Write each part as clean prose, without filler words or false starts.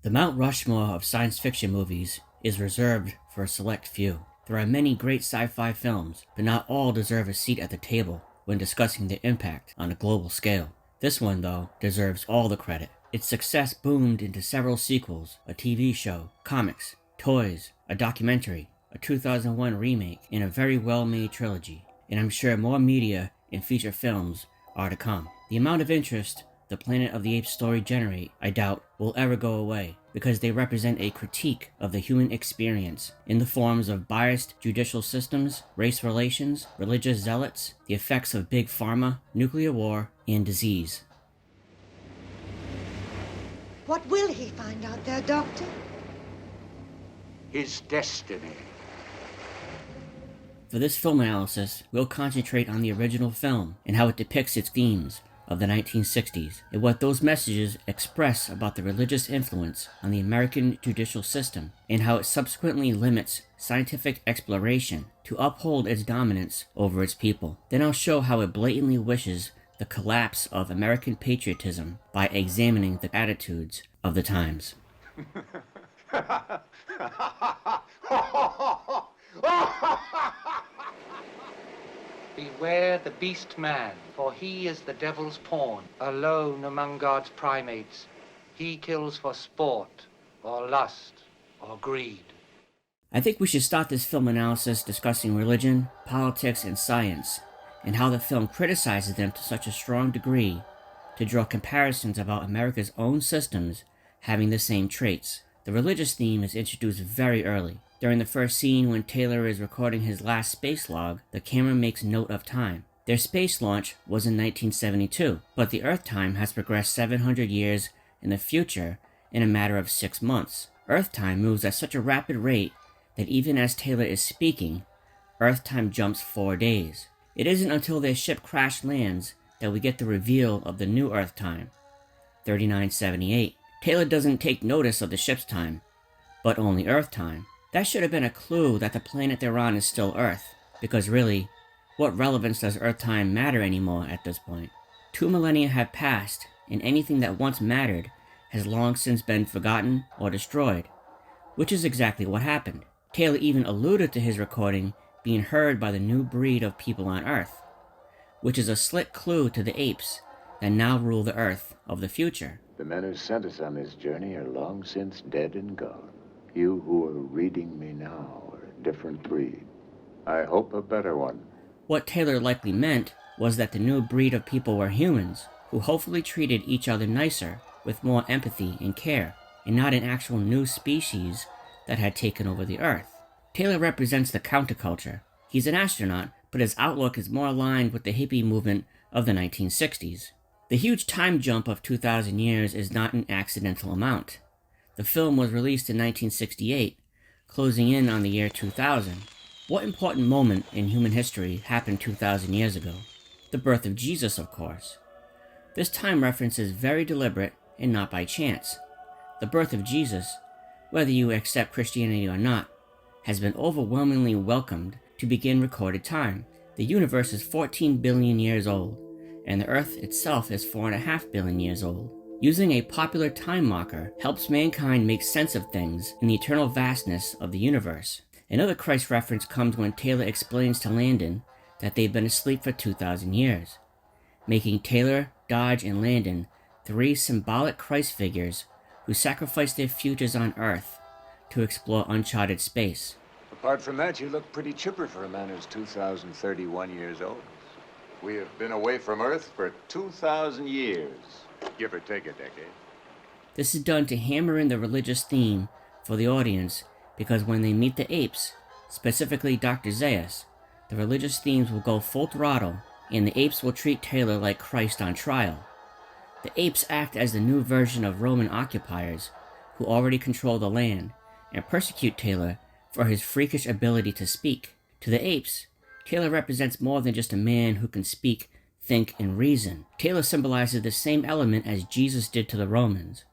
The Mount Rushmore of science fiction movies is reserved for a select few. There are many great sci-fi films, but not all deserve a seat at the table when discussing their impact on a global scale. This one, though, deserves all the credit. Its success boomed into several sequels, a TV show, comics, toys, a documentary, a 2001 remake, and a very well-made trilogy. And I'm sure more media and feature films are to come. The amount of interest the Planet of the Apes story generate, I doubt, will ever go away, because they represent a critique of the human experience in the forms of biased judicial systems, race relations, religious zealots, the effects of big pharma, nuclear war, and disease. What will he find out there, Doctor? His destiny. For this film analysis, we'll concentrate on the original film and how it depicts its themes of the 1960s, and what those messages express about the religious influence on the American judicial system, and how it subsequently limits scientific exploration to uphold its dominance over its people. Then I'll show how it blatantly wishes the collapse of American patriotism by examining the attitudes of the times. Beware the beast man, for he is the devil's pawn. Alone among God's primates, he kills for sport, or lust, or greed. I think we should start this film analysis discussing religion, politics, and science, and how the film criticizes them to such a strong degree to draw comparisons about America's own systems having the same traits. The religious theme is introduced very early. During the first scene when Taylor is recording his last space log, the camera makes note of time. Their space launch was in 1972, but the Earth time has progressed 700 years in the future in a matter of 6 months. Earth time moves at such a rapid rate that even as Taylor is speaking, Earth time jumps 4 days. It isn't until their ship crash lands that we get the reveal of the new Earth time, 3978. Taylor doesn't take notice of the ship's time, but only Earth time. That should have been a clue that the planet they're on is still Earth, because really, what relevance does Earth time matter anymore at this point? 2 millennia have passed, and anything that once mattered has long since been forgotten or destroyed, which is exactly what happened. Taylor even alluded to his recording being heard by the new breed of people on Earth, which is a slick clue to the apes that now rule the Earth of the future. The men who sent us on this journey are long since dead and gone. You who are reading me now are a different breed. I hope a better one. What Taylor likely meant was that the new breed of people were humans, who hopefully treated each other nicer, with more empathy and care, and not an actual new species that had taken over the Earth. Taylor represents the counterculture. He's an astronaut, but his outlook is more aligned with the hippie movement of the 1960s. The huge time jump of 2,000 years is not an accidental amount. The film was released in 1968, closing in on the year 2000. What important moment in human history happened 2,000 years ago? The birth of Jesus, of course. This time reference is very deliberate and not by chance. The birth of Jesus, whether you accept Christianity or not, has been overwhelmingly welcomed to begin recorded time. The universe is 14 billion years old, and the Earth itself is 4.5 billion years old. Using a popular time marker helps mankind make sense of things in the eternal vastness of the universe. Another Christ reference comes when Taylor explains to Landon that they've been asleep for 2,000 years, making Taylor, Dodge, and Landon 3 symbolic Christ figures who sacrificed their futures on Earth to explore uncharted space. Apart from that, you look pretty chipper for a man who's 2,031 years old. We have been away from Earth for 2,000 years. Give or take a decade. This is done to hammer in the religious theme for the audience, because when they meet the apes, specifically Dr. Zaius, the religious themes will go full throttle, and the apes will treat Taylor like Christ on trial. The apes act as the new version of Roman occupiers, who already control the land, and persecute Taylor for his freakish ability to speak. To the apes, Taylor represents more than just a man who can speak, think, and reason. Taylor symbolizes the same element as Jesus did to the Romans,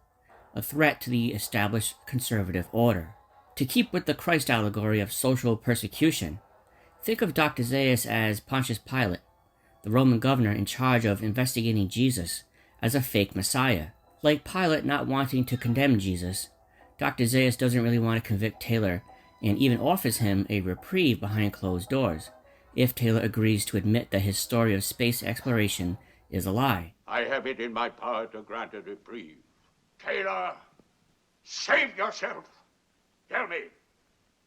a threat to the established conservative order. To keep with the Christ allegory of social persecution, think of Dr. Zaius as Pontius Pilate, the Roman governor in charge of investigating Jesus as a fake Messiah. Like Pilate not wanting to condemn Jesus, Dr. Zaius doesn't really want to convict Taylor and even offers him a reprieve behind closed doors if Taylor agrees to admit that his story of space exploration is a lie. I have it in my power to grant a reprieve. Taylor, save yourself. Tell me,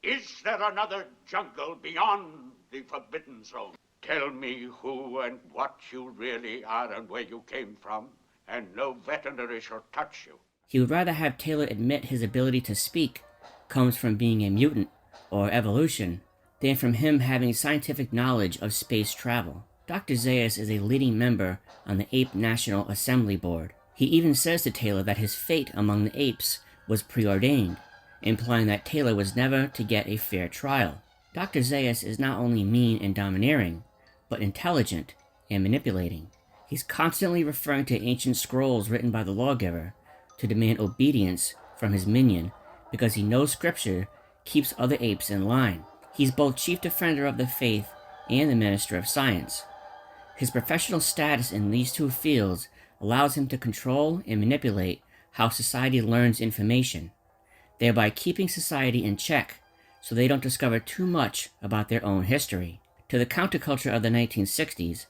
is there another jungle beyond the Forbidden Zone? Tell me who and what you really are and where you came from, and no veterinary shall touch you. He would rather have Taylor admit his ability to speak comes from being a mutant, or evolution, than from him having scientific knowledge of space travel. Dr. Zaius is a leading member on the Ape National Assembly Board. He even says to Taylor that his fate among the apes was preordained, implying that Taylor was never to get a fair trial. Dr. Zaius is not only mean and domineering, but intelligent and manipulating. He's constantly referring to ancient scrolls written by the lawgiver to demand obedience from his minion because he knows scripture keeps other apes in line. He's both chief defender of the faith and the minister of science. His professional status in these two fields allows him to control and manipulate how society learns information, thereby keeping society in check so they don't discover too much about their own history. To the counterculture of the 1960s,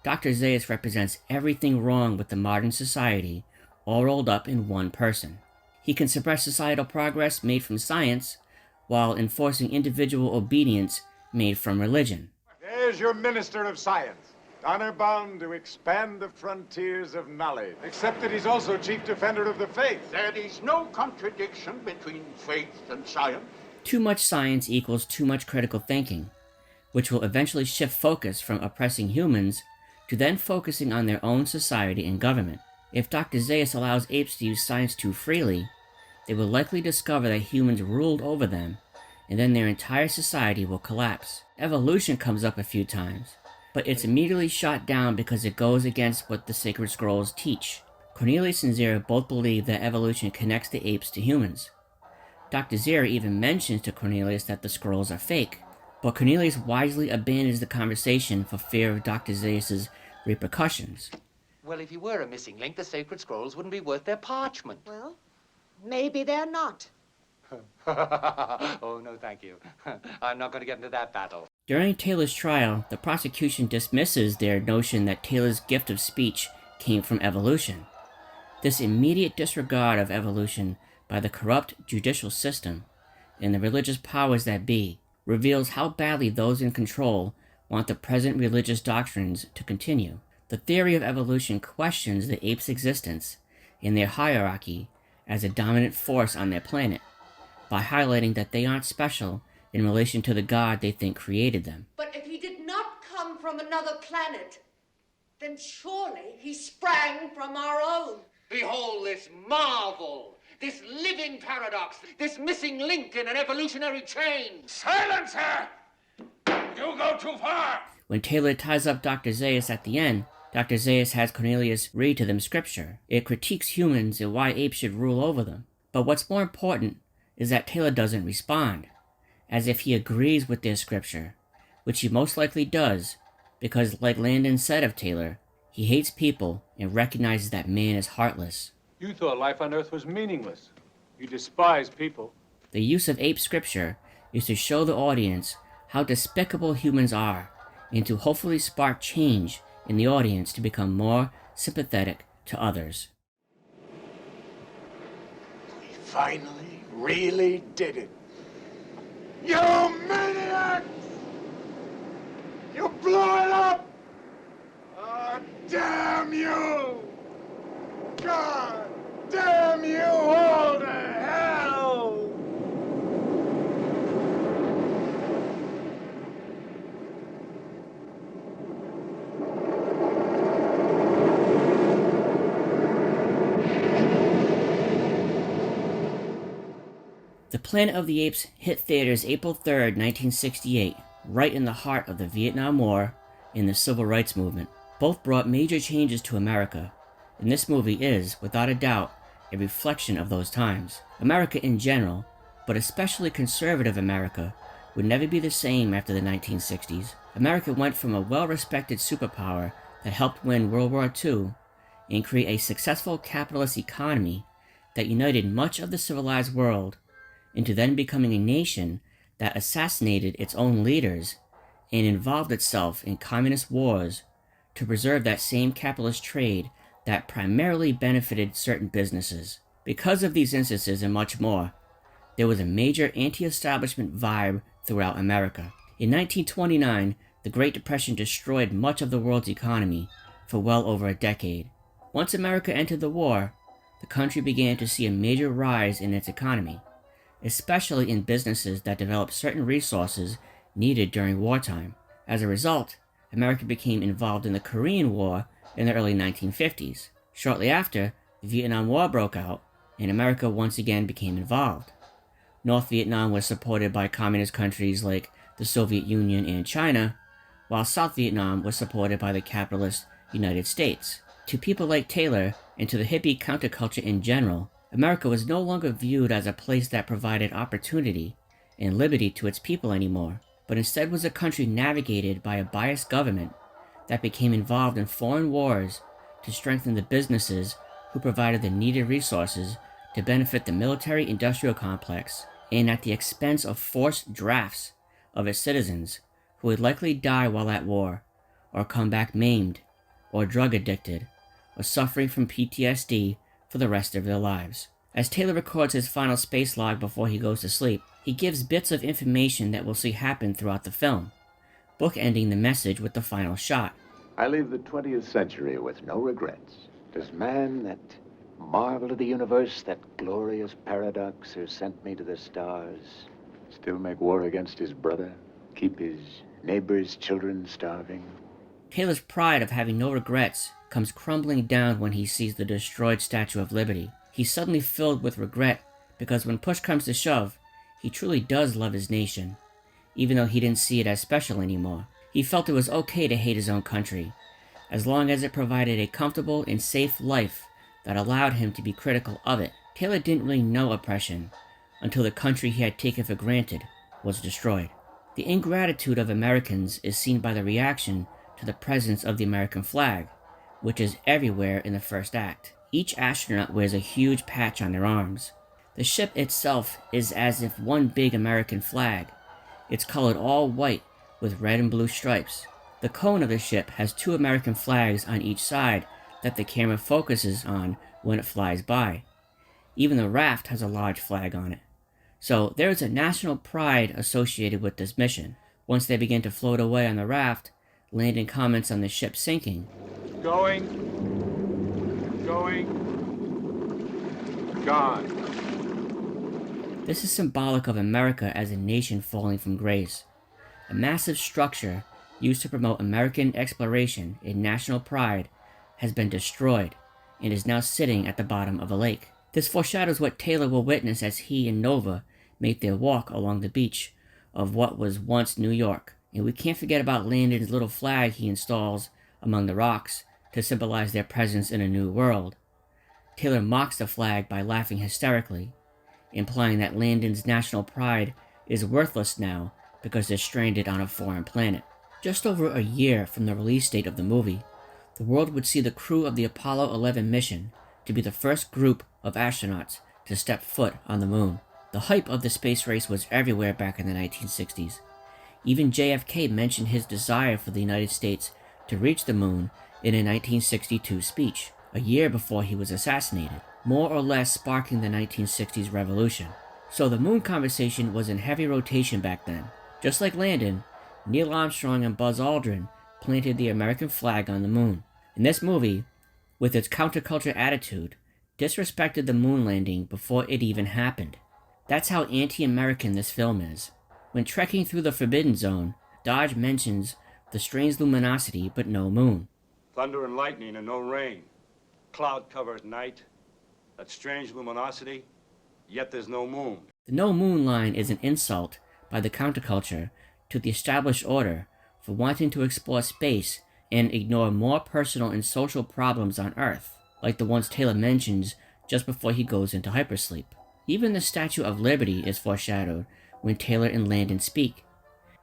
Dr. Zaius represents everything wrong with the modern society all rolled up in one person. He can suppress societal progress made from science while enforcing individual obedience made from religion. There's your Minister of Science, honor-bound to expand the frontiers of knowledge, except that he's also chief defender of the faith. There is no contradiction between faith and science. Too much science equals too much critical thinking, which will eventually shift focus from oppressing humans to then focusing on their own society and government. If Dr. Zaius allows apes to use science too freely, they will likely discover that humans ruled over them, and then their entire society will collapse. Evolution comes up a few times, but it's immediately shot down because it goes against what the sacred scrolls teach. Cornelius and Zira both believe that evolution connects the apes to humans. Dr. Zira even mentions to Cornelius that the scrolls are fake, but Cornelius wisely abandons the conversation for fear of Dr. Zaius' repercussions. Well, if you were a missing link, the sacred scrolls wouldn't be worth their parchment. Well, maybe they're not. Oh, no, thank you. I'm not going to get into that battle. During Taylor's trial, the prosecution dismisses their notion that Taylor's gift of speech came from evolution. This immediate disregard of evolution by the corrupt judicial system and the religious powers that be reveals how badly those in control want the present religious doctrines to continue. The theory of evolution questions the apes' existence and their hierarchy as a dominant force on their planet, by highlighting that they aren't special in relation to the God they think created them. But if he did not come from another planet, then surely he sprang from our own. Behold this marvel, this living paradox, this missing link in an evolutionary chain. Silence her! You go too far! When Taylor ties up Dr. Zaius at the end, Dr. Zaius has Cornelius read to them scripture. It critiques humans and why apes should rule over them. But what's more important is that Taylor doesn't respond, as if he agrees with their scripture, which he most likely does, because like Landon said of Taylor, he hates people and recognizes that man is heartless. You thought life on Earth was meaningless. You despise people. The use of ape scripture is to show the audience how despicable humans are, and to hopefully spark change in the audience to become more sympathetic to others. We finally really did it. You maniacs! You blew it up! Oh, damn you! God damn you all to hell! The Planet of the Apes hit theaters April 3rd, 1968, right in the heart of the Vietnam War and the Civil Rights Movement. Both brought major changes to America, and this movie is, without a doubt, a reflection of those times. America in general, but especially conservative America, would never be the same after the 1960s. America went from a well-respected superpower that helped win World War II and create a successful capitalist economy that united much of the civilized world into then becoming a nation that assassinated its own leaders and involved itself in communist wars to preserve that same capitalist trade that primarily benefited certain businesses. Because of these instances and much more, there was a major anti-establishment vibe throughout America. In 1929, the Great Depression destroyed much of the world's economy for well over a decade. Once America entered the war, the country began to see a major rise in its economy, especially in businesses that developed certain resources needed during wartime. As a result, America became involved in the Korean War in the early 1950s. Shortly after, the Vietnam War broke out, and America once again became involved. North Vietnam was supported by communist countries like the Soviet Union and China, while South Vietnam was supported by the capitalist United States. To people like Taylor, and to the hippie counterculture in general, America was no longer viewed as a place that provided opportunity and liberty to its people anymore, but instead was a country navigated by a biased government that became involved in foreign wars to strengthen the businesses who provided the needed resources to benefit the military-industrial complex, and at the expense of forced drafts of its citizens who would likely die while at war, or come back maimed, or drug addicted, or suffering from PTSD for the rest of their lives. As Taylor records his final space log before he goes to sleep, he gives bits of information that we'll see happen throughout the film, bookending the message with the final shot. I leave the 20th century with no regrets. Does man, that marvel of the universe, that glorious paradox who sent me to the stars, still make war against his brother, keep his neighbor's children starving? Taylor's pride of having no regrets comes crumbling down when he sees the destroyed Statue of Liberty. He's suddenly filled with regret because when push comes to shove, he truly does love his nation, even though he didn't see it as special anymore. He felt it was okay to hate his own country, as long as it provided a comfortable and safe life that allowed him to be critical of it. Taylor didn't really know oppression until the country he had taken for granted was destroyed. The ingratitude of Americans is seen by the reaction to the presence of the American flag, which is everywhere in the first act. Each astronaut wears a huge patch on their arms. The ship itself is as if one big American flag. It's colored all white with red and blue stripes. The cone of the ship has two American flags on each side that the camera focuses on when it flies by. Even the raft has a large flag on it. So there is a national pride associated with this mission. Once they begin to float away on the raft, Landon comments on the ship sinking. Going, gone. This is symbolic of America as a nation falling from grace. A massive structure used to promote American exploration and national pride has been destroyed and is now sitting at the bottom of a lake. This foreshadows what Taylor will witness as he and Nova make their walk along the beach of what was once New York. And we can't forget about Landon's little flag he installs among the rocks to symbolize their presence in a new world. Taylor mocks the flag by laughing hysterically, implying that Landon's national pride is worthless now because they're stranded on a foreign planet. Just over a year from the release date of the movie, the world would see the crew of the Apollo 11 mission to be the first group of astronauts to step foot on the moon. The hype of the space race was everywhere back in the 1960s. Even JFK mentioned his desire for the United States to reach the moon in a 1962 speech, a year before he was assassinated, more or less sparking the 1960s revolution. So the moon conversation was in heavy rotation back then. Just like Landon, Neil Armstrong and Buzz Aldrin planted the American flag on the moon. And this movie, with its counterculture attitude, disrespected the moon landing before it even happened. That's how anti-American this film is. When trekking through the Forbidden Zone, Dodge mentions the strange luminosity but no moon. Thunder and lightning and no rain. Cloud-covered night. That strange luminosity, yet there's no moon. The no moon line is an insult by the counterculture to the established order for wanting to explore space and ignore more personal and social problems on Earth, like the ones Taylor mentions just before he goes into hypersleep. Even the Statue of Liberty is foreshadowed when Taylor and Landon speak.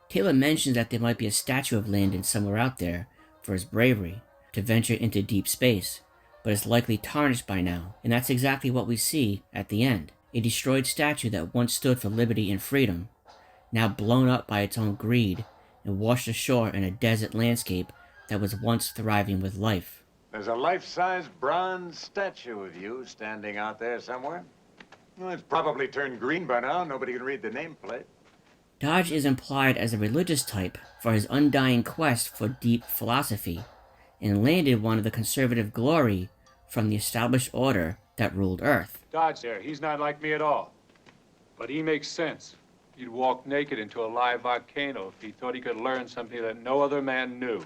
Taylor mentions that there might be a statue of Landon somewhere out there for his bravery to venture into deep space, but is likely tarnished by now, and that's exactly what we see at the end. A destroyed statue that once stood for liberty and freedom, now blown up by its own greed and washed ashore in a desert landscape that was once thriving with life. There's a life-size bronze statue of you standing out there somewhere. Well, it's probably turned green by now. Nobody can read the nameplate. Dodge is implied as a religious type for his undying quest for deep philosophy, and landed one of the conservative glory from the established order that ruled Earth. Dodge there, he's not like me at all. But he makes sense. He'd walk naked into a live volcano if he thought he could learn something that no other man knew.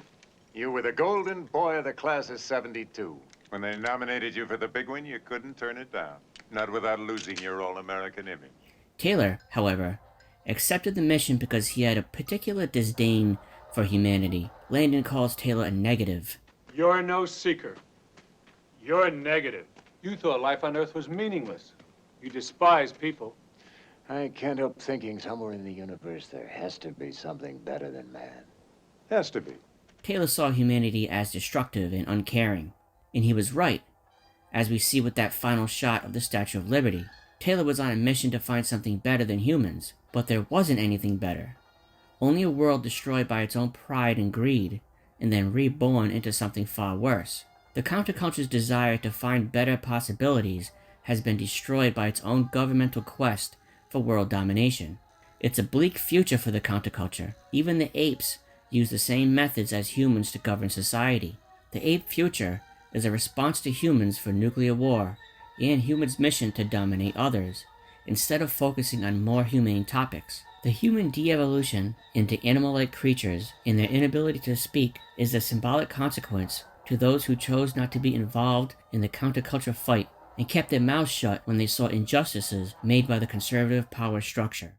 You were the golden boy of the class of '72. When they nominated you for the big one, you couldn't turn it down. Not without losing your all-American image. Taylor, however, accepted the mission because he had a particular disdain for humanity. Landon calls Taylor a negative. You're no seeker. You're negative. You thought life on Earth was meaningless. You despise people. I can't help thinking somewhere in the universe there has to be something better than man. Has to be. Taylor saw humanity as destructive and uncaring, and he was right, as we see with that final shot of the Statue of Liberty. Taylor was on a mission to find something better than humans, but there wasn't anything better. Only a world destroyed by its own pride and greed, and then reborn into something far worse. The counterculture's desire to find better possibilities has been destroyed by its own governmental quest for world domination. It's a bleak future for the counterculture. Even the apes use the same methods as humans to govern society. The ape future is a response to humans for nuclear war and humans' mission to dominate others, instead of focusing on more humane topics. The human de-evolution into animal-like creatures and their inability to speak is a symbolic consequence to those who chose not to be involved in the counterculture fight and kept their mouths shut when they saw injustices made by the conservative power structure.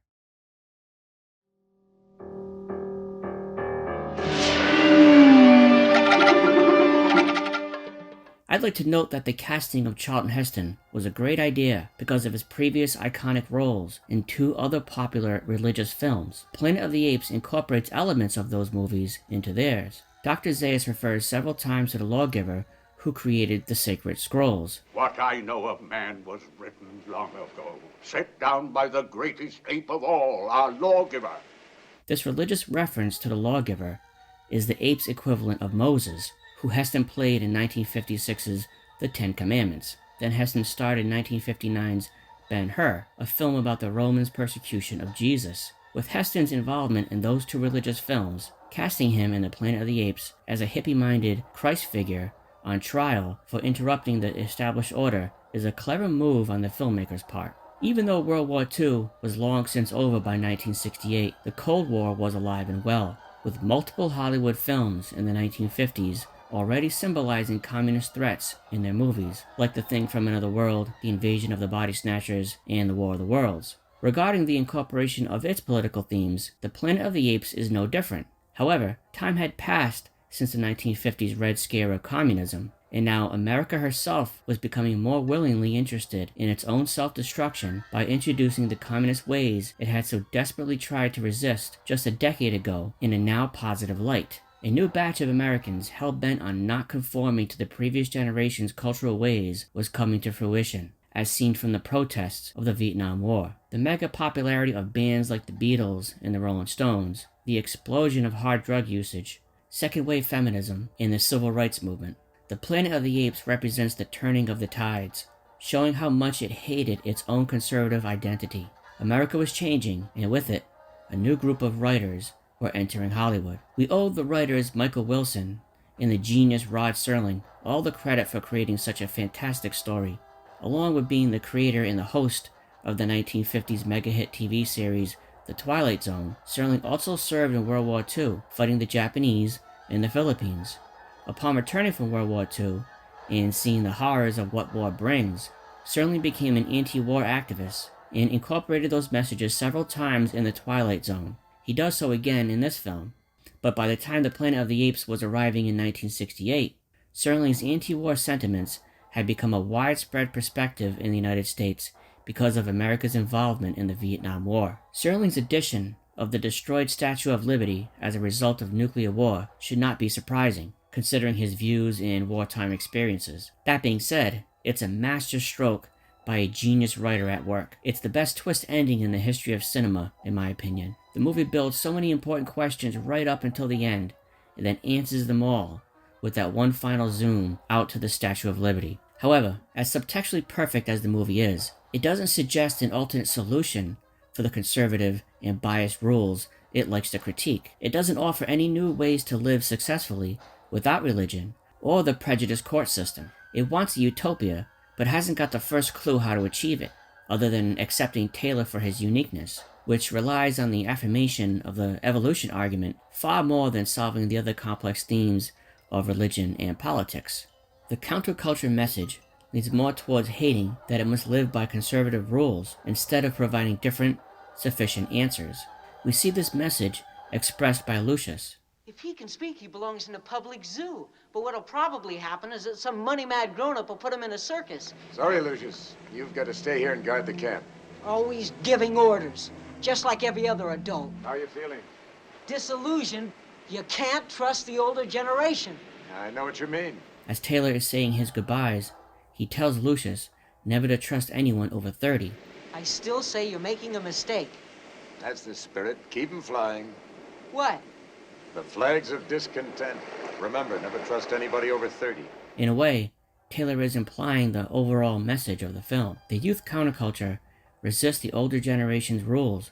I'd like to note that the casting of Charlton Heston was a great idea because of his previous iconic roles in two other popular religious films. Planet of the Apes incorporates elements of those movies into theirs. Dr. Zaius refers several times to the lawgiver who created the sacred scrolls. What I know of man was written long ago, set down by the greatest ape of all, our lawgiver. This religious reference to the lawgiver is the ape's equivalent of Moses, who Heston played in 1956's The Ten Commandments. Then Heston starred in 1959's Ben-Hur, a film about the Romans' persecution of Jesus. With Heston's involvement in those two religious films, casting him in The Planet of the Apes as a hippie-minded Christ figure on trial for interrupting the established order is a clever move on the filmmaker's part. Even though World War II was long since over by 1968, the Cold War was alive and well, with multiple Hollywood films in the 1950s already symbolizing communist threats in their movies, like The Thing from Another World, The Invasion of the Body Snatchers, and The War of the Worlds. Regarding the incorporation of its political themes, The Planet of the Apes is no different. However, time had passed since the 1950s Red Scare of communism, and now America herself was becoming more willingly interested in its own self-destruction by introducing the communist ways it had so desperately tried to resist just a decade ago in a now positive light. A new batch of Americans hell-bent on not conforming to the previous generation's cultural ways was coming to fruition, as seen from the protests of the Vietnam War. The mega popularity of bands like the Beatles and the Rolling Stones, the explosion of hard drug usage, second-wave feminism, and the civil rights movement. The Planet of the Apes represents the turning of the tides, showing how much it hated its own conservative identity. America was changing, and with it, a new group of writers were entering Hollywood. We owe the writers Michael Wilson and the genius Rod Serling all the credit for creating such a fantastic story. Along with being the creator and the host of the 1950s mega-hit TV series The Twilight Zone, Serling also served in World War II, fighting the Japanese in the Philippines. Upon returning from World War II and seeing the horrors of what war brings, Serling became an anti-war activist and incorporated those messages several times in The Twilight Zone. He does so again in this film, but by the time The Planet of the Apes was arriving in 1968, Serling's anti-war sentiments had become a widespread perspective in the United States because of America's involvement in the Vietnam War. Serling's addition of the destroyed Statue of Liberty as a result of nuclear war should not be surprising. considering his views and wartime experiences. That being said, it's a master stroke by a genius writer at work. It's the best twist ending in the history of cinema, in my opinion. The movie builds so many important questions right up until the end, and then answers them all with that one final zoom out to the Statue of Liberty. However, as subtextually perfect as the movie is, it doesn't suggest an alternate solution for the conservative and biased rules it likes to critique. It doesn't offer any new ways to live successfully without religion or the prejudiced court system. It wants a utopia, but hasn't got the first clue how to achieve it, other than accepting Taylor for his uniqueness, which relies on the affirmation of the evolution argument far more than solving the other complex themes of religion and politics. The counterculture message leads more towards hating that it must live by conservative rules instead of providing different, sufficient answers. We see this message expressed by Lucius. If he can speak, he belongs in a public zoo. But what'll probably happen is that some money-mad grown-up will put him in a circus. Sorry, Lucius. You've got to stay here and guard the camp. Always giving orders, just like every other adult. How are you feeling? Disillusioned, you can't trust the older generation. I know what you mean. As Taylor is saying his goodbyes, he tells Lucius never to trust anyone over 30. I still say you're making a mistake. That's the spirit. Keep 'em flying. What? The flags of discontent. Remember, never trust anybody over 30. In a way, Taylor is implying the overall message of the film. The youth counterculture resists the older generation's rules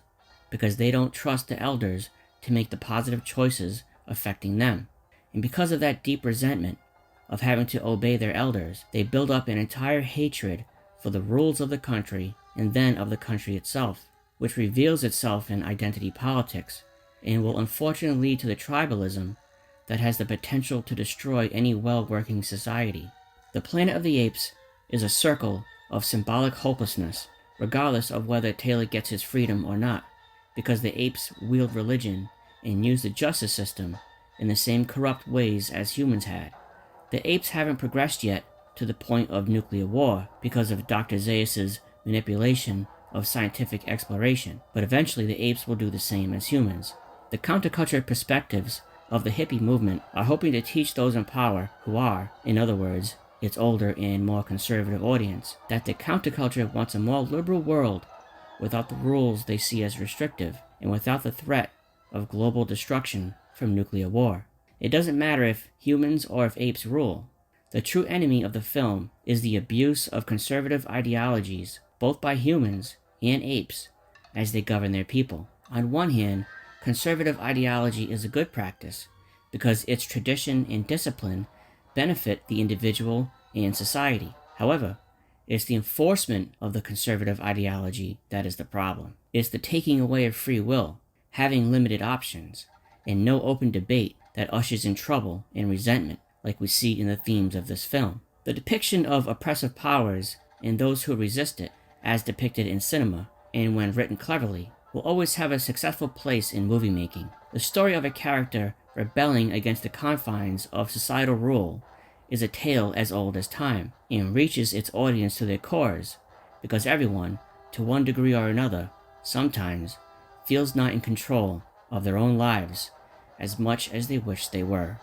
because they don't trust the elders to make the positive choices affecting them. And because of that deep resentment of having to obey their elders, they build up an entire hatred for the rules of the country and then of the country itself, which reveals itself in identity politics and will unfortunately lead to the tribalism that has the potential to destroy any well-working society. The Planet of the Apes is a circle of symbolic hopelessness, regardless of whether Taylor gets his freedom or not, because the apes wield religion and use the justice system in the same corrupt ways as humans had. The apes haven't progressed yet to the point of nuclear war because of Dr. Zaius's manipulation of scientific exploration, but eventually the apes will do the same as humans. The counterculture perspectives of the hippie movement are hoping to teach those in power who are, in other words, its older and more conservative audience, that the counterculture wants a more liberal world without the rules they see as restrictive and without the threat of global destruction from nuclear war. It doesn't matter if humans or if apes rule. The true enemy of the film is the abuse of conservative ideologies, both by humans and apes, as they govern their people. On one hand, conservative ideology is a good practice because its tradition and discipline benefit the individual and society. However, it's the enforcement of the conservative ideology that is the problem. It's the taking away of free will, having limited options, and no open debate that ushers in trouble and resentment, like we see in the themes of this film. The depiction of oppressive powers and those who resist it, as depicted in cinema, and when written cleverly, will always have a successful place in movie making. The story of a character rebelling against the confines of societal rule is a tale as old as time, and reaches its audience to their cores, because everyone, to one degree or another, sometimes, feels not in control of their own lives as much as they wish they were.